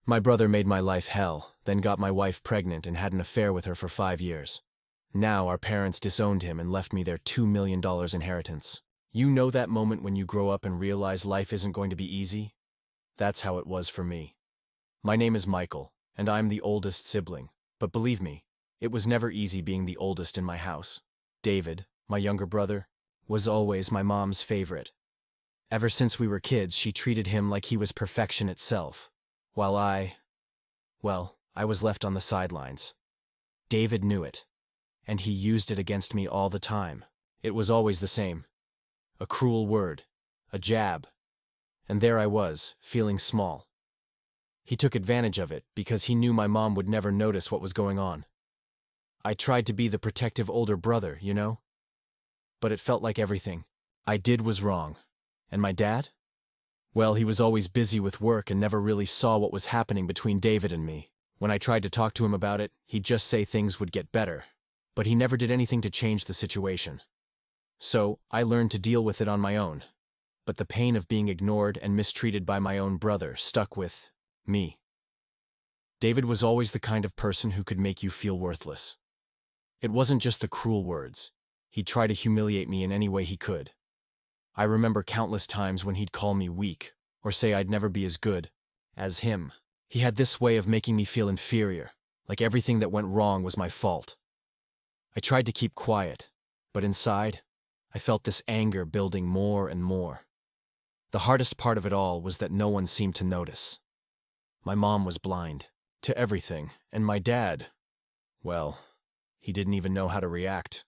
My brother made my life hell, then got my wife pregnant and had an affair with her for 5 years. Now our parents disowned him and left me their $2 million inheritance. You know that moment when you grow up and realize life isn't going to be easy? That's how it was for me. My name is Michael, and I'm the oldest sibling. But believe me, it was never easy being the oldest in my house. David, my younger brother, was always my mom's favorite. Ever since we were kids, she treated him like he was perfection itself, while I was left on the sidelines. David knew it, and he used it against me all the time. It was always the same. A cruel word, a jab, and there I was, feeling small. He took advantage of it because he knew my mom would never notice what was going on. I tried to be the protective older brother, you know? But it felt like everything I did was wrong. And my dad? Well, he was always busy with work and never really saw what was happening between David and me. When I tried to talk to him about it, he'd just say things would get better. But he never did anything to change the situation. So, I learned to deal with it on my own. But the pain of being ignored and mistreated by my own brother stuck with me. David was always the kind of person who could make you feel worthless. It wasn't just the cruel words. He'd try to humiliate me in any way he could. I remember countless times when he'd call me weak, or say I'd never be as good as him. He had this way of making me feel inferior, like everything that went wrong was my fault. I tried to keep quiet, but inside, I felt this anger building more and more. The hardest part of it all was that no one seemed to notice. My mom was blind to everything, and my dad, well, he didn't even know how to react.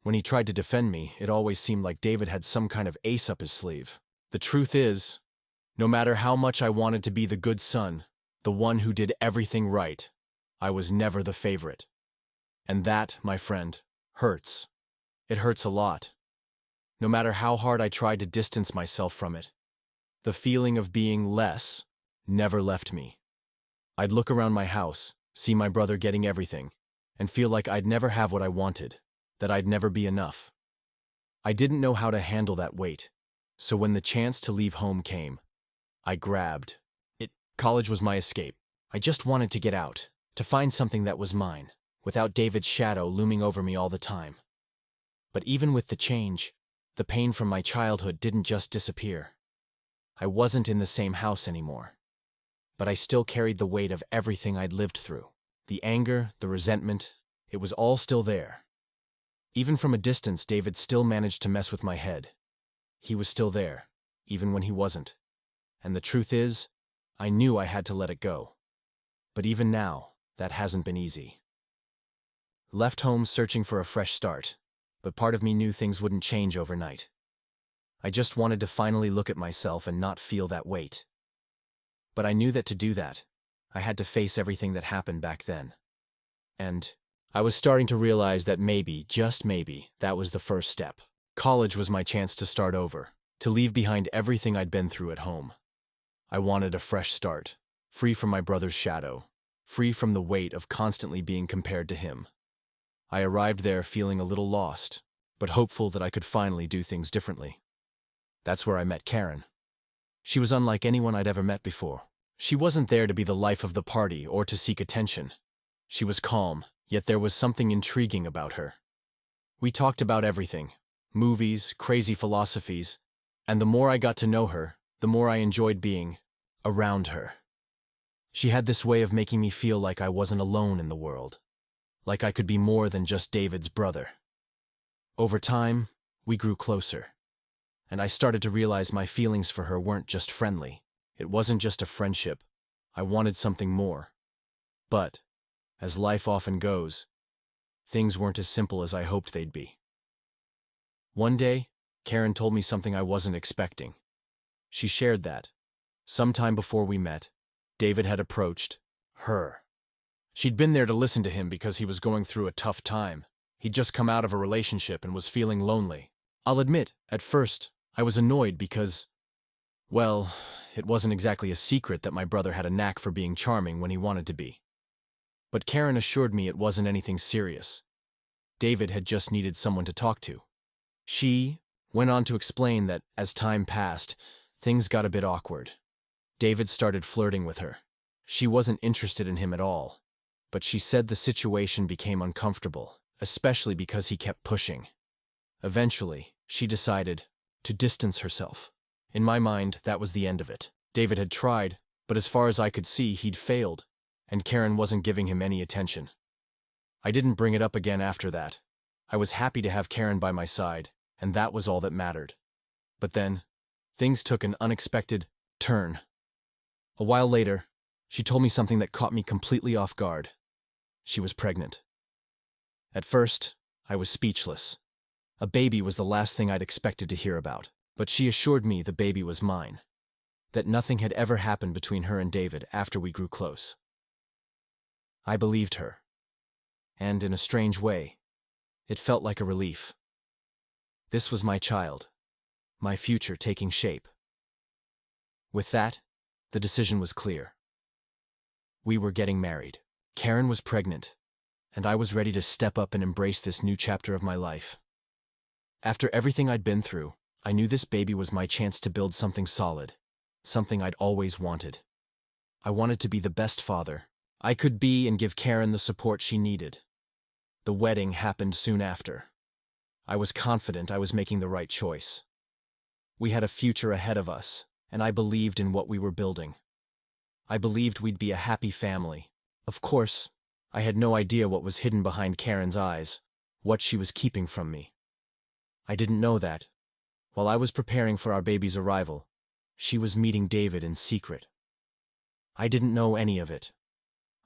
When he tried to defend me, it always seemed like David had some kind of ace up his sleeve. The truth is, no matter how much I wanted to be the good son, the one who did everything right, I was never the favorite. And that, my friend, hurts. It hurts a lot. No matter how hard I tried to distance myself from it, the feeling of being less never left me. I'd look around my house, see my brother getting everything, and feel like I'd never have what I wanted, that I'd never be enough. I didn't know how to handle that weight, so when the chance to leave home came, I grabbed it. College was my escape. I just wanted to get out, to find something that was mine, without David's shadow looming over me all the time. But even with the change, the pain from my childhood didn't just disappear. I wasn't in the same house anymore, but I still carried the weight of everything I'd lived through. The anger, the resentment, it was all still there. Even from a distance, David still managed to mess with my head. He was still there, even when he wasn't. And the truth is, I knew I had to let it go. But even now, that hasn't been easy. Left home searching for a fresh start, but part of me knew things wouldn't change overnight. I just wanted to finally look at myself and not feel that weight. But I knew that to do that, I had to face everything that happened back then. And I was starting to realize that maybe, just maybe, that was the first step. College was my chance to start over, to leave behind everything I'd been through at home. I wanted a fresh start, free from my brother's shadow, free from the weight of constantly being compared to him. I arrived there feeling a little lost, but hopeful that I could finally do things differently. That's where I met Karen. She was unlike anyone I'd ever met before. She wasn't there to be the life of the party or to seek attention. She was calm, yet there was something intriguing about her. We talked about everything, movies, crazy philosophies, and the more I got to know her, the more I enjoyed being around her. She had this way of making me feel like I wasn't alone in the world, like I could be more than just David's brother. Over time, we grew closer, and I started to realize my feelings for her weren't just friendly. It wasn't just a friendship. I wanted something more. But, as life often goes, things weren't as simple as I hoped they'd be. One day, Karen told me something I wasn't expecting. She shared that, sometime before we met, David had approached her. She'd been there to listen to him because he was going through a tough time. He'd just come out of a relationship and was feeling lonely. I'll admit, at first, I was annoyed because, well, it wasn't exactly a secret that my brother had a knack for being charming when he wanted to be. But Karen assured me it wasn't anything serious. David had just needed someone to talk to. She went on to explain that, as time passed, things got a bit awkward. David started flirting with her. She wasn't interested in him at all, but she said the situation became uncomfortable, especially because he kept pushing. Eventually, she decided to distance herself. In my mind, that was the end of it. David had tried, but as far as I could see, he'd failed, and Karen wasn't giving him any attention. I didn't bring it up again after that. I was happy to have Karen by my side, and that was all that mattered. But then, things took an unexpected turn. A while later, she told me something that caught me completely off guard. She was pregnant. At first, I was speechless. A baby was the last thing I'd expected to hear about, but she assured me the baby was mine, that nothing had ever happened between her and David after we grew close. I believed her, and in a strange way, it felt like a relief. This was my child, my future taking shape. With that, the decision was clear. We were getting married. Karen was pregnant, and I was ready to step up and embrace this new chapter of my life. After everything I'd been through, I knew this baby was my chance to build something solid, something I'd always wanted. I wanted to be the best father I could be and give Karen the support she needed. The wedding happened soon after. I was confident I was making the right choice. We had a future ahead of us, and I believed in what we were building. I believed we'd be a happy family. Of course, I had no idea what was hidden behind Karen's eyes, what she was keeping from me. I didn't know that, while I was preparing for our baby's arrival, she was meeting David in secret. I didn't know any of it.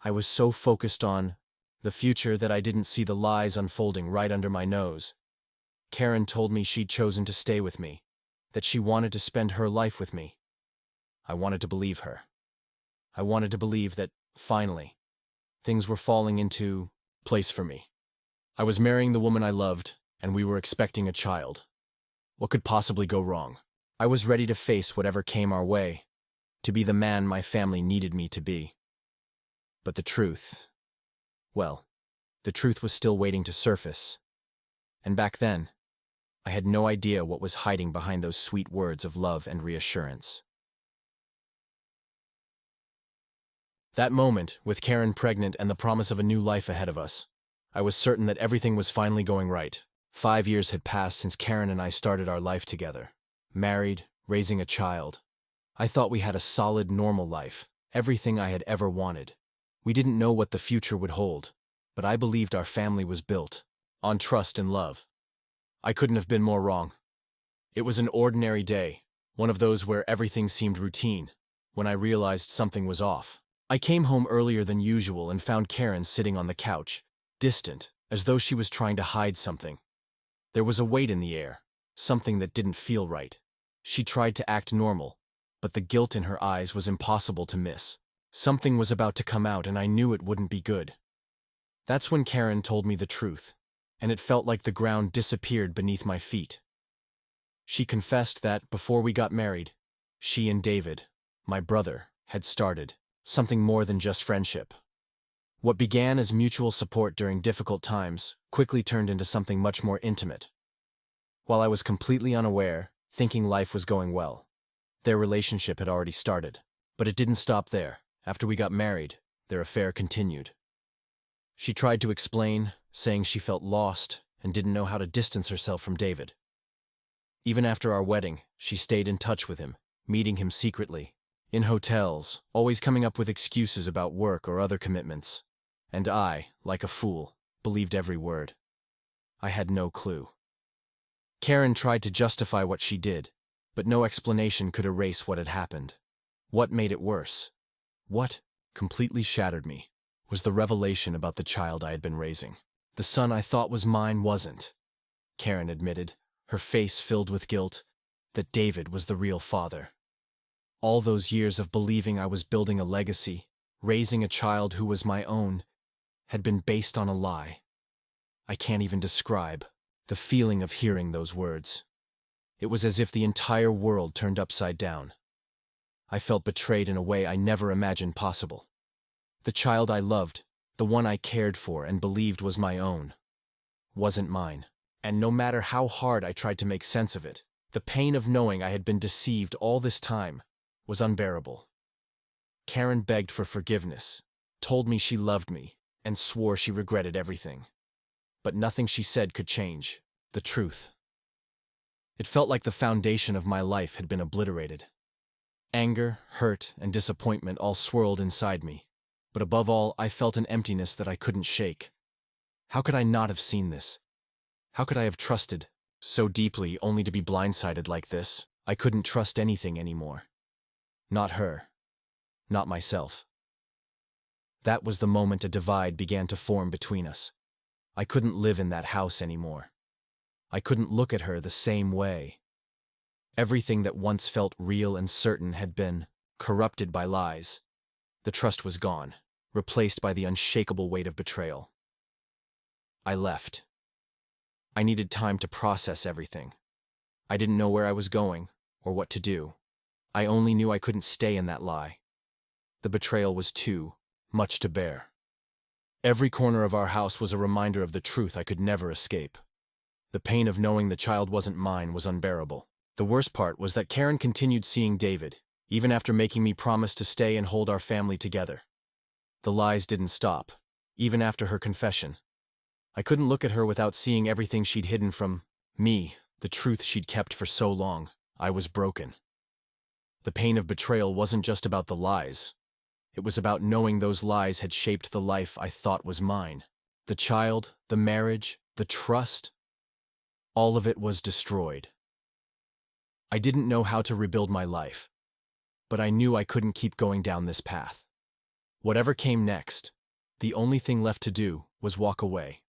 I was so focused on the future that I didn't see the lies unfolding right under my nose. Karen told me she'd chosen to stay with me, that she wanted to spend her life with me. I wanted to believe her. I wanted to believe that, finally, things were falling into place for me. I was marrying the woman I loved, and we were expecting a child. What could possibly go wrong? I was ready to face whatever came our way, to be the man my family needed me to be. But the truth, well, the truth was still waiting to surface. And back then, I had no idea what was hiding behind those sweet words of love and reassurance. That moment, with Karen pregnant and the promise of a new life ahead of us, I was certain that everything was finally going right. 5 years had passed since Karen and I started our life together. Married, raising a child. I thought we had a solid, normal life, everything I had ever wanted. We didn't know what the future would hold, but I believed our family was built on trust and love. I couldn't have been more wrong. It was an ordinary day, one of those where everything seemed routine, when I realized something was off. I came home earlier than usual and found Karen sitting on the couch, distant, as though she was trying to hide something. There was a weight in the air, something that didn't feel right. She tried to act normal, but the guilt in her eyes was impossible to miss. Something was about to come out and I knew it wouldn't be good. That's when Karen told me the truth, and it felt like the ground disappeared beneath my feet. She confessed that, before we got married, she and David, my brother, had started something more than just friendship. What began as mutual support during difficult times quickly turned into something much more intimate. While I was completely unaware, thinking life was going well, their relationship had already started. But it didn't stop there. After we got married, their affair continued. She tried to explain, saying she felt lost and didn't know how to distance herself from David. Even after our wedding, she stayed in touch with him, meeting him secretly, in hotels, always coming up with excuses about work or other commitments. And I, like a fool, believed every word. I had no clue. Karen tried to justify what she did, but no explanation could erase what had happened. What made it worse? What completely shattered me was the revelation about the child I had been raising. The son I thought was mine wasn't. Karen admitted, her face filled with guilt, that David was the real father. All those years of believing I was building a legacy, raising a child who was my own, had been based on a lie. I can't even describe the feeling of hearing those words. It was as if the entire world turned upside down. I felt betrayed in a way I never imagined possible. The child I loved, the one I cared for and believed was my own, wasn't mine. And no matter how hard I tried to make sense of it, the pain of knowing I had been deceived all this time was unbearable. Karen begged for forgiveness, told me she loved me, and swore she regretted everything. But nothing she said could change the truth. It felt like the foundation of my life had been obliterated. Anger, hurt, and disappointment all swirled inside me, but above all, I felt an emptiness that I couldn't shake. How could I not have seen this? How could I have trusted so deeply only to be blindsided like this? I couldn't trust anything anymore. Not her. Not myself. That was the moment a divide began to form between us. I couldn't live in that house anymore. I couldn't look at her the same way. Everything that once felt real and certain had been corrupted by lies. The trust was gone, replaced by the unshakable weight of betrayal. I left. I needed time to process everything. I didn't know where I was going or what to do. I only knew I couldn't stay in that lie. The betrayal was too much to bear. Every corner of our house was a reminder of the truth I could never escape. The pain of knowing the child wasn't mine was unbearable. The worst part was that Karen continued seeing David, even after making me promise to stay and hold our family together. The lies didn't stop, even after her confession. I couldn't look at her without seeing everything she'd hidden from me, the truth she'd kept for so long. I was broken. The pain of betrayal wasn't just about the lies. It was about knowing those lies had shaped the life I thought was mine. The child, the marriage, the trust. All of it was destroyed. I didn't know how to rebuild my life, but I knew I couldn't keep going down this path. Whatever came next, the only thing left to do was walk away.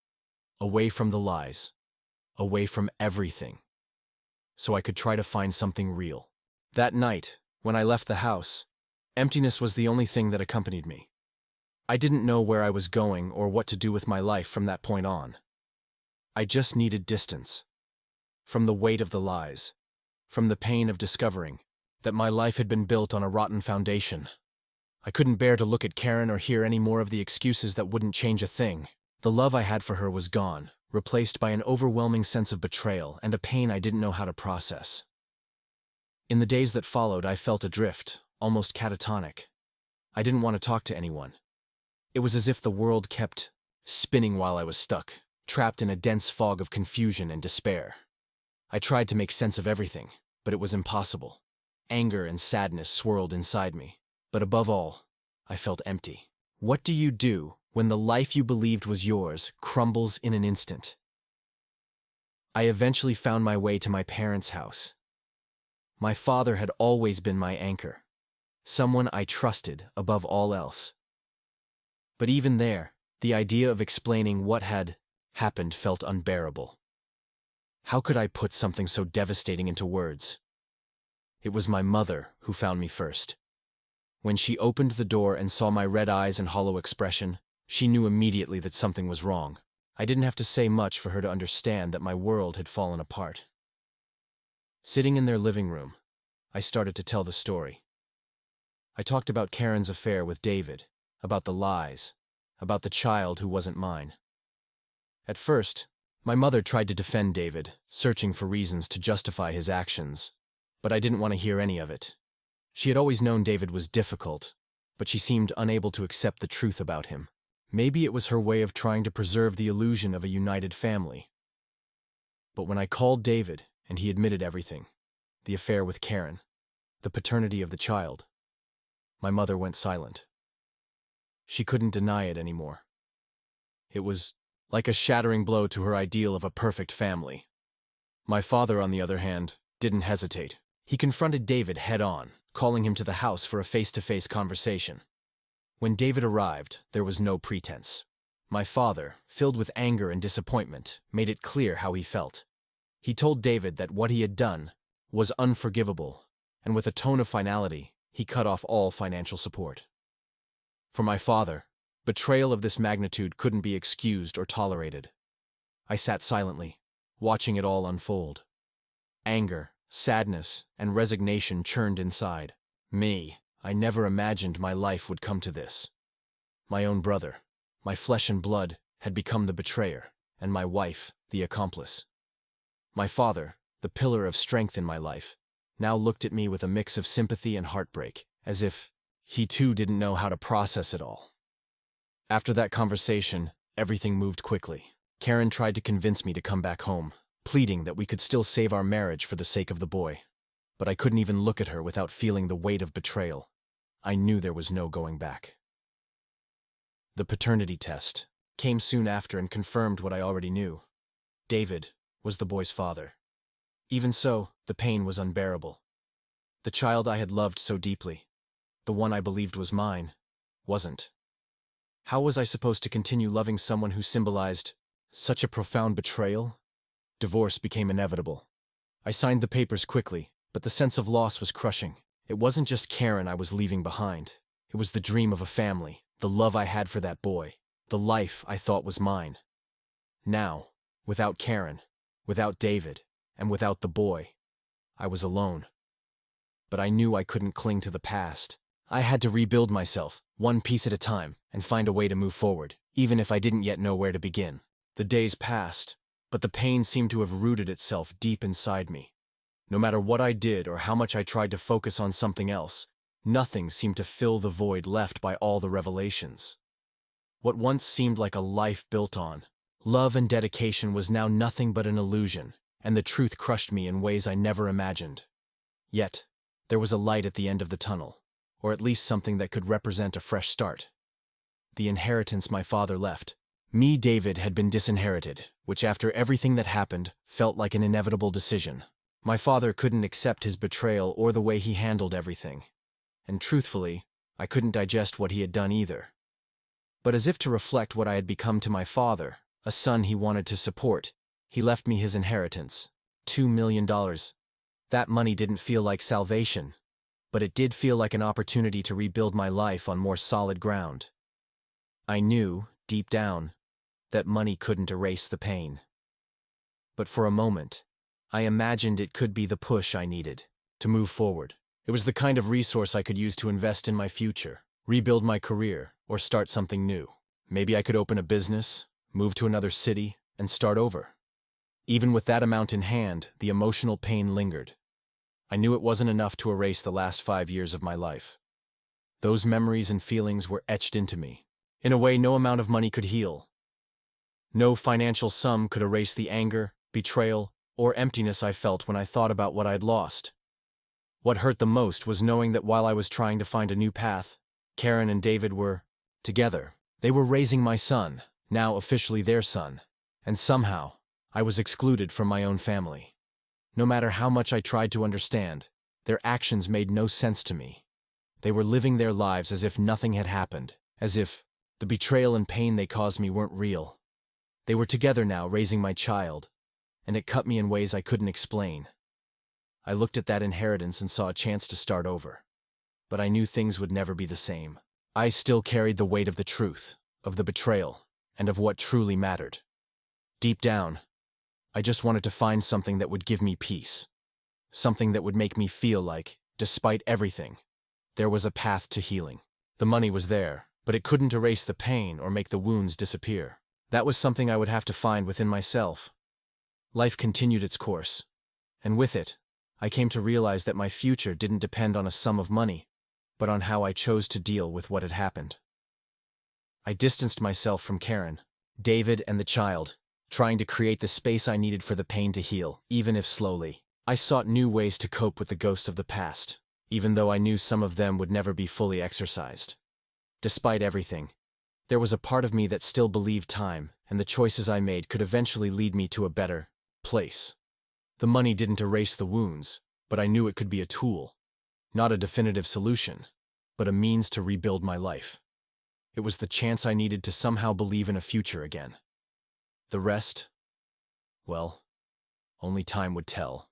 Away from the lies. Away from everything. So I could try to find something real. That night, when I left the house, emptiness was the only thing that accompanied me. I didn't know where I was going or what to do with my life from that point on. I just needed distance. From the weight of the lies. From the pain of discovering that my life had been built on a rotten foundation. I couldn't bear to look at Karen or hear any more of the excuses that wouldn't change a thing. The love I had for her was gone, replaced by an overwhelming sense of betrayal and a pain I didn't know how to process. In the days that followed, I felt adrift, almost catatonic. I didn't want to talk to anyone. It was as if the world kept spinning while I was stuck, trapped in a dense fog of confusion and despair. I tried to make sense of everything, but it was impossible. Anger and sadness swirled inside me, but above all, I felt empty. What do you do when the life you believed was yours crumbles in an instant? I eventually found my way to my parents' house. My father had always been my anchor, someone I trusted above all else. But even there, the idea of explaining what had happened felt unbearable. How could I put something so devastating into words? It was my mother who found me first. When she opened the door and saw my red eyes and hollow expression, she knew immediately that something was wrong. I didn't have to say much for her to understand that my world had fallen apart. Sitting in their living room, I started to tell the story. I talked about Karen's affair with David, about the lies, about the child who wasn't mine. At first, my mother tried to defend David, searching for reasons to justify his actions, but I didn't want to hear any of it. She had always known David was difficult, but she seemed unable to accept the truth about him. Maybe it was her way of trying to preserve the illusion of a united family. But when I called David and he admitted everything, the affair with Karen, the paternity of the child, my mother went silent. She couldn't deny it anymore. It was like a shattering blow to her ideal of a perfect family. My father, on the other hand, didn't hesitate. He confronted David head-on, calling him to the house for a face-to-face conversation. When David arrived, there was no pretense. My father, filled with anger and disappointment, made it clear how he felt. He told David that what he had done was unforgivable, and with a tone of finality, he cut off all financial support. For my father, betrayal of this magnitude couldn't be excused or tolerated. I sat silently, watching it all unfold. Anger, sadness, and resignation churned inside. I never imagined my life would come to this. My own brother, my flesh and blood, had become the betrayer, and my wife, the accomplice. My father, the pillar of strength in my life, now looked at me with a mix of sympathy and heartbreak, as if He too didn't know how to process it all. After that conversation, everything moved quickly. Karen tried to convince me to come back home, pleading that we could still save our marriage for the sake of the boy. But I couldn't even look at her without feeling the weight of betrayal. I knew there was no going back. The paternity test came soon after and confirmed what I already knew. David was the boy's father. Even so, the pain was unbearable. The child I had loved so deeply, the one I believed was mine, wasn't. How was I supposed to continue loving someone who symbolized such a profound betrayal? Divorce became inevitable. I signed the papers quickly, but the sense of loss was crushing. It wasn't just Karen I was leaving behind. It was the dream of a family, the love I had for that boy, the life I thought was mine. Now, without Karen, without David, and without the boy, I was alone. But I knew I couldn't cling to the past. I had to rebuild myself, one piece at a time, and find a way to move forward, even if I didn't yet know where to begin. The days passed, but the pain seemed to have rooted itself deep inside me. No matter what I did or how much I tried to focus on something else, nothing seemed to fill the void left by all the revelations. What once seemed like a life built on love and dedication was now nothing but an illusion, and the truth crushed me in ways I never imagined. Yet, there was a light at the end of the tunnel, or at least something that could represent a fresh start. The inheritance my father left. Me, David, had been disinherited, which after everything that happened, felt like an inevitable decision. My father couldn't accept his betrayal or the way he handled everything. And truthfully, I couldn't digest what he had done either. But as if to reflect what I had become to my father, a son he wanted to support, he left me his inheritance, $2 million. That money didn't feel like salvation, but it did feel like an opportunity to rebuild my life on more solid ground. I knew, deep down, that money couldn't erase the pain. But for a moment, I imagined it could be the push I needed to move forward. It was the kind of resource I could use to invest in my future, rebuild my career, or start something new. Maybe I could open a business, move to another city, and start over. Even with that amount in hand, the emotional pain lingered. I knew it wasn't enough to erase the last 5 years of my life. Those memories and feelings were etched into me, in a way no amount of money could heal. No financial sum could erase the anger, betrayal, or emptiness I felt when I thought about what I'd lost. What hurt the most was knowing that while I was trying to find a new path, Karen and David were together. They were raising my son, now officially their son, and somehow, I was excluded from my own family. No matter how much I tried to understand, their actions made no sense to me. They were living their lives as if nothing had happened, as if the betrayal and pain they caused me weren't real. They were together now, raising my child, and it cut me in ways I couldn't explain. I looked at that inheritance and saw a chance to start over. But I knew things would never be the same. I still carried the weight of the truth, of the betrayal, and of what truly mattered. Deep down, I just wanted to find something that would give me peace. Something that would make me feel like, despite everything, there was a path to healing. The money was there, but it couldn't erase the pain or make the wounds disappear. That was something I would have to find within myself. Life continued its course, and with it, I came to realize that my future didn't depend on a sum of money, but on how I chose to deal with what had happened. I distanced myself from Karen, David, and the child, trying to create the space I needed for the pain to heal, even if slowly. I sought new ways to cope with the ghosts of the past, even though I knew some of them would never be fully exorcised. Despite everything, there was a part of me that still believed time and the choices I made could eventually lead me to a better place. The money didn't erase the wounds, but I knew it could be a tool, not a definitive solution, but a means to rebuild my life. It was the chance I needed to somehow believe in a future again. The rest, well, only time would tell.